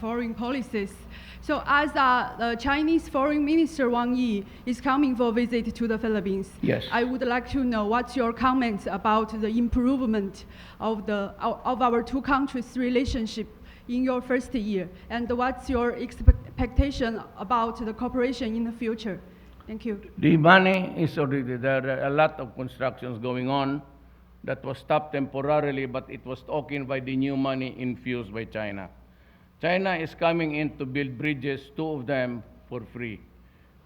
foreign policies. So, as the Chinese Foreign Minister Wang Yi is coming for a visit to the Philippines, Yes. I would like to know what's your comments about the improvement of our two countries' relationship in your first year, and what's your expectation about the cooperation in the future? Thank you. The money is already there. There are a lot of constructions going on that was stopped temporarily, but it was taken by the new money infused by China. China is coming in to build bridges, 2 of them for free.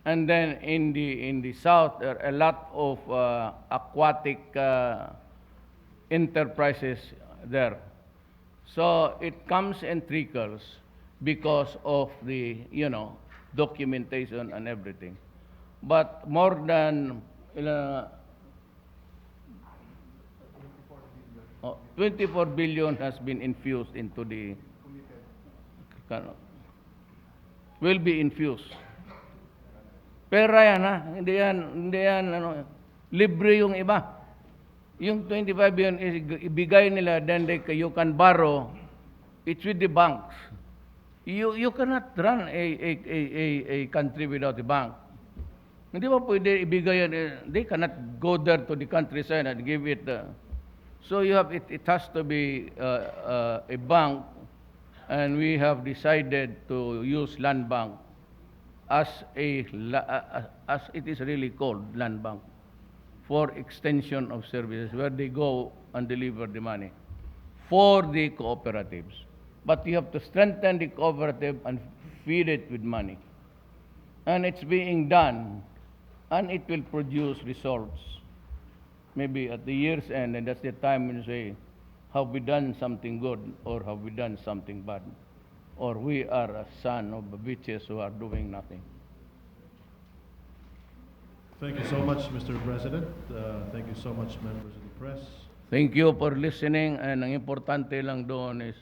And then in the south, there are a lot of aquatic enterprises there. So it comes and trickles because of the, documentation and everything. But more than 24 billion has been infused into the, will be infused. Pera yan, ha? Hindi yan, libre yung iba. Yung 25 billion, ibigay nila, then you can borrow, it's with the banks. You cannot run a country without a bank. Hindi ba pwede ibigay yan? They cannot go there to the countryside and give it. So it has to be a bank, and we have decided to use land bank as it is really called, land bank, for extension of services, where they go and deliver the money for the cooperatives. But you have to strengthen the cooperative and feed it with money. And it's being done, and it will produce results. Maybe at the year's end, and that's the time when you say, have we done something good, or have we done something bad? Or we are a son of bitches who are doing nothing. Thank you so much, Mr. President. Thank you so much, members of the press. Thank you for listening, and ang importante lang doon is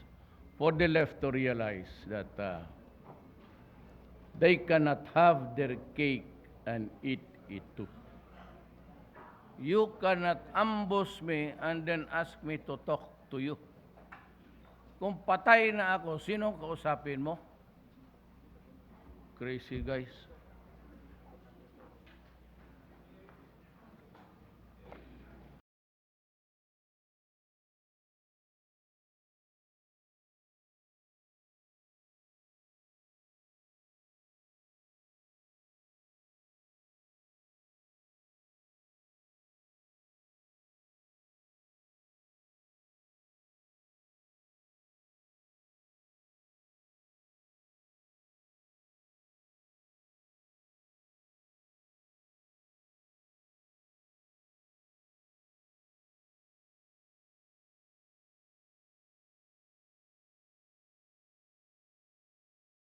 for the left to realize that they cannot have their cake and eat it too. You cannot ambush me and then ask me to talk to you. Kung patay na ako, sino kausapin mo? Crazy guys.